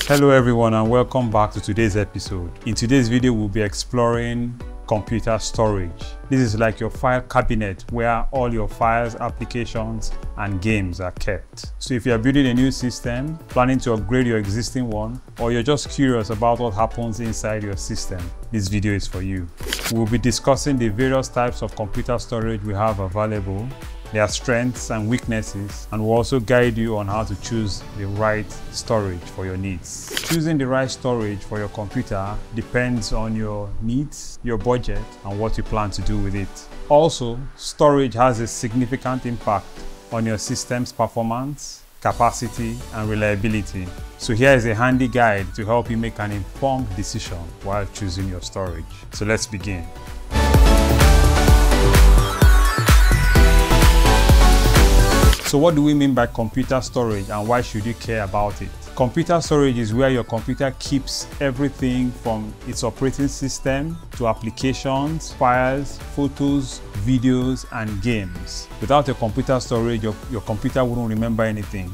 Hello everyone and welcome back to today's episode. In today's video, we'll be exploring computer storage. This is like your file cabinet where all your files, applications, and games are kept. So if you're building a new system, planning to upgrade your existing one, or you're just curious about what happens inside your system, this video is for you. We'll be discussing the various types of computer storage we have available, their strengths and weaknesses, and will also guide you on how to choose the right storage for your needs. Choosing the right storage for your computer depends on your needs, your budget, and what you plan to do with it. Also, storage has a significant impact on your system's performance, capacity, and reliability. So here is a handy guide to help you make an informed decision while choosing your storage. So let's begin. So what do we mean by computer storage and why should you care about it? Computer storage is where your computer keeps everything from its operating system to applications, files, photos, videos, and games. Without your computer storage, your computer wouldn't remember anything.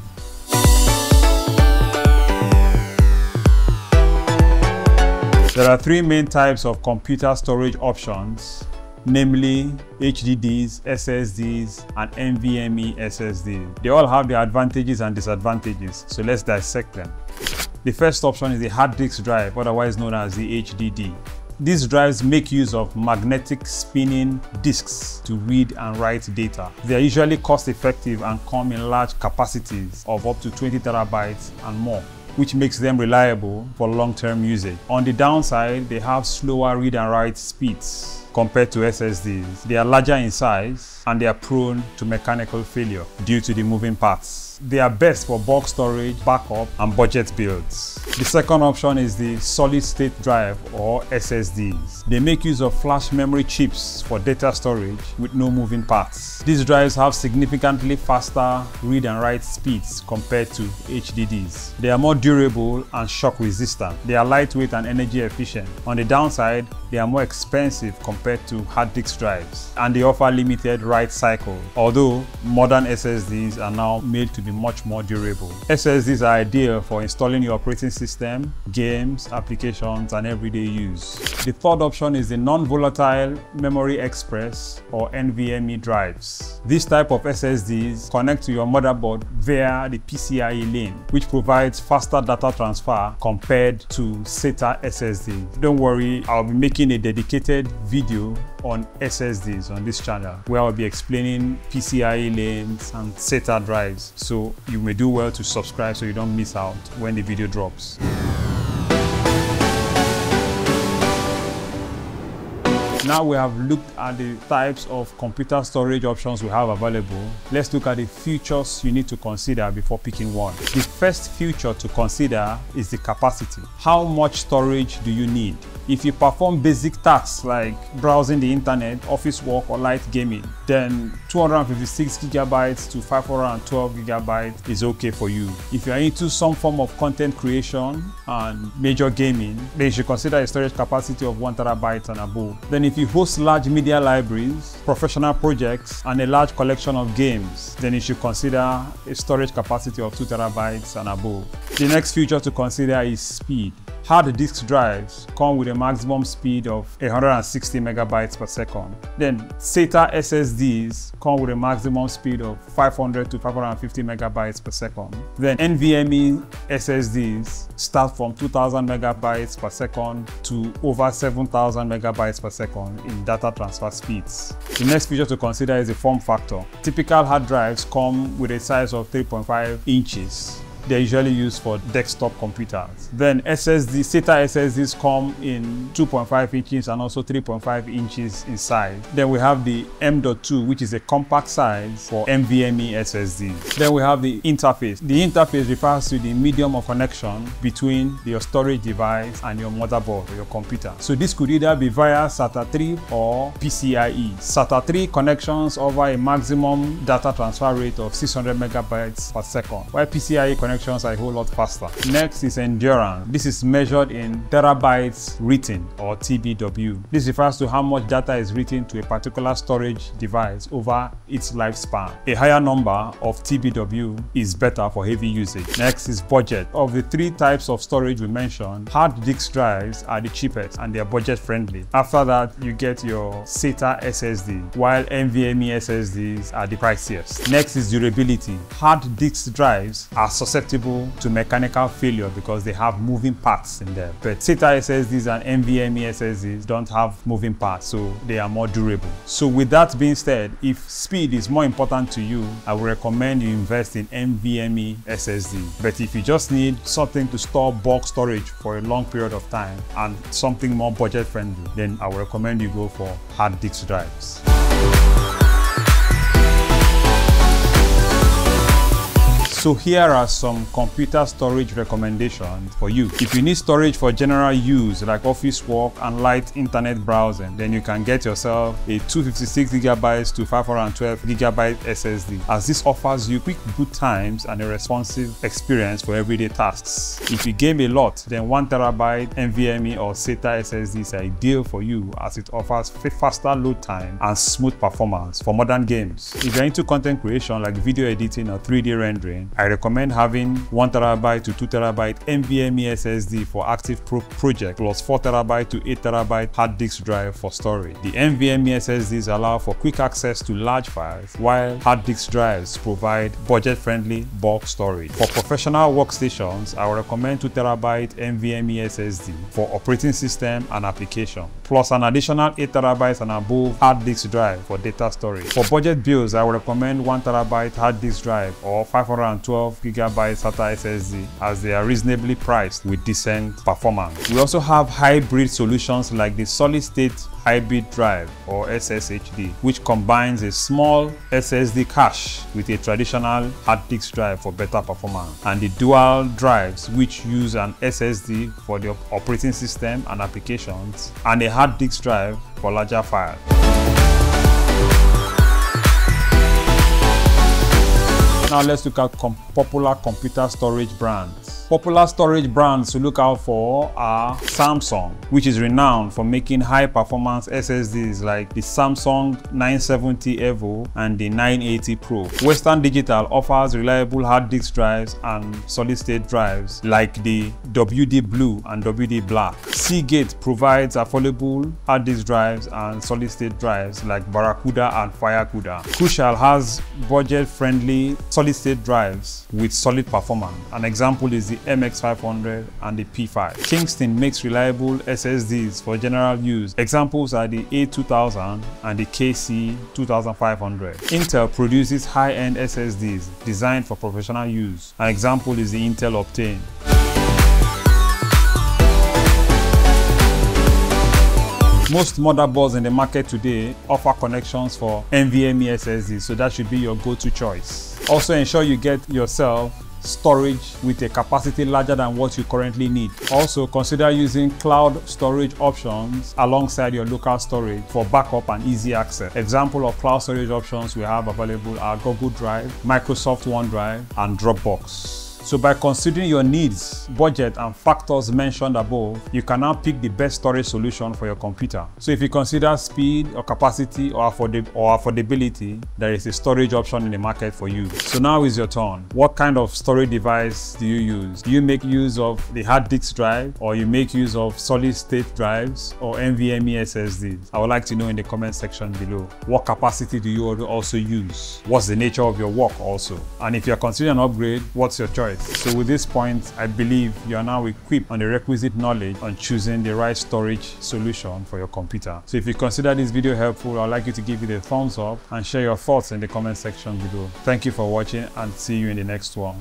There are three main types of computer storage options, namely HDDs, SSDs, and NVMe SSD. They all have their advantages and disadvantages, so let's dissect them. The first option is the hard disk drive, otherwise known as the HDD. These drives make use of magnetic spinning disks to read and write data. They are usually cost-effective and come in large capacities of up to 20 terabytes and more, which makes them reliable for long-term usage. On the downside, they have slower read and write speeds compared to SSDs. They are larger in size and they are prone to mechanical failure due to the moving parts. They are best for bulk storage, backup, and budget builds. The second option is the solid-state drive or SSDs. They make use of flash memory chips for data storage with no moving parts. These drives have significantly faster read and write speeds compared to HDDs. They are more durable and shock resistant. They are lightweight and energy efficient. On the downside, they are more expensive compared to hard disk drives, and they offer limited write cycle, although modern SSDs are now made to be much more durable. SSDs are ideal for installing your operating system, games, applications, and everyday use. The third option is the non-volatile memory express or NVMe drives. This type of SSDs connect to your motherboard via the PCIe lane, which provides faster data transfer compared to SATA SSDs. Don't worry, I'll be making a dedicated video on SSDs on this channel where I'll be explaining PCIe lanes and SATA drives, so you may do well to subscribe so you don't miss out when the video drops. Now we have looked at the types of computer storage options we have available. Let's look at the features you need to consider before picking one. The first feature to consider is the capacity. How much storage do you need? If you perform basic tasks like browsing the internet, office work, or light gaming, then 256 gigabytes to 512 gigabytes is okay for you. If you are into some form of content creation and major gaming, then you should consider a storage capacity of 1 terabyte and above. Then if you host large media libraries, professional projects, and a large collection of games, then you should consider a storage capacity of 2 terabytes and above. The next feature to consider is speed. Hard disk drives come with a maximum speed of 160 megabytes per second. Then SATA SSDs come with a maximum speed of 500 to 550 megabytes per second. Then NVMe SSDs start from 2000 megabytes per second to over 7000 megabytes per second in data transfer speeds. The next feature to consider is the form factor. Typical hard drives come with a size of 3.5 inches. They're usually used for desktop computers. Then SATA SSDs come in 2.5 inches and also 3.5 inches in size. Then we have the M.2, which is a compact size for NVMe SSDs. Then we have the interface. The interface refers to the medium of connection between your storage device and your motherboard or your computer. So this could either be via SATA 3 or PCIe. SATA 3 connections offer a maximum data transfer rate of 600 megabytes per second, while PCIe connections connections are a whole lot faster. Next is endurance. This is measured in terabytes written, or TBW. This refers to how much data is written to a particular storage device over its lifespan. A higher number of TBW is better for heavy usage. Next is budget. Of the three types of storage we mentioned, hard disk drives are the cheapest and they are budget friendly. After that, you get your SATA SSD, while NVMe SSDs are the priciest. Next is durability. Hard disk drives are susceptible to mechanical failure because they have moving parts in them, but SATA SSDs and NVMe SSDs don't have moving parts, so they are more durable. So with that being said, if speed is more important to you, I would recommend you invest in NVMe SSD. But if you just need something to store bulk storage for a long period of time and something more budget friendly, then I would recommend you go for hard disk drives. So here are some computer storage recommendations for you. If you need storage for general use like office work and light internet browsing, then you can get yourself a 256GB to 512GB SSD, as this offers you quick boot times and a responsive experience for everyday tasks. If you game a lot, then 1TB NVMe or SATA SSD is ideal for you, as it offers faster load time and smooth performance for modern games. If you're into content creation like video editing or 3D rendering, I recommend having 1TB to 2TB NVMe SSD for active project, plus 4TB to 8TB hard disk drive for storage. The NVMe SSDs allow for quick access to large files, while hard disk drives provide budget-friendly bulk storage. For professional workstations, I would recommend 2TB NVMe SSD for operating system and application, plus an additional 8TB and above hard disk drive for data storage. For budget builds, I would recommend 1TB hard disk drive or 512GB SATA SSD, as they are reasonably priced with decent performance. We also have hybrid solutions like the solid-state hybrid drive, or SSHD, which combines a small SSD cache with a traditional hard disk drive for better performance, and the dual drives, which use an SSD for the operating system and applications and a hard disk drive for larger files. Now let's look at popular computer storage brands. Popular storage brands to look out for are Samsung, which is renowned for making high-performance SSDs like the Samsung 970 EVO and the 980 Pro. Western Digital offers reliable hard disk drives and solid-state drives like the WD Blue and WD Black. Seagate provides affordable hard disk drives and solid-state drives like Barracuda and Firecuda. Crucial has budget-friendly solid-state drives with solid performance. An example is the MX500 and the P5. Kingston makes reliable SSDs for general use. Examples are the A2000 and the KC2500. Intel produces high-end SSDs designed for professional use. An example is the Intel Optane. Most motherboards in the market today offer connections for NVMe SSD, so that should be your go-to choice. Also ensure you get yourself storage with a capacity larger than what you currently need. Also consider using cloud storage options alongside your local storage for backup and easy access. Example of cloud storage options we have available are Google Drive, Microsoft OneDrive, and Dropbox. So by considering your needs, budget, and factors mentioned above, you can now pick the best storage solution for your computer. So if you consider speed or capacity or affordability, there is a storage option in the market for you. So now is your turn. What kind of storage device do you use? Do you make use of the hard disk drive, or you make use of solid state drives or NVMe SSDs? I would like to know in the comment section below. What capacity do you also use? What's the nature of your work also? And if you're considering an upgrade, what's your choice? So with this point, I believe you are now equipped on the requisite knowledge on choosing the right storage solution for your computer. So if you consider this video helpful, I'd like you to give it a thumbs up and share your thoughts in the comment section below. Thank you for watching, and see you in the next one.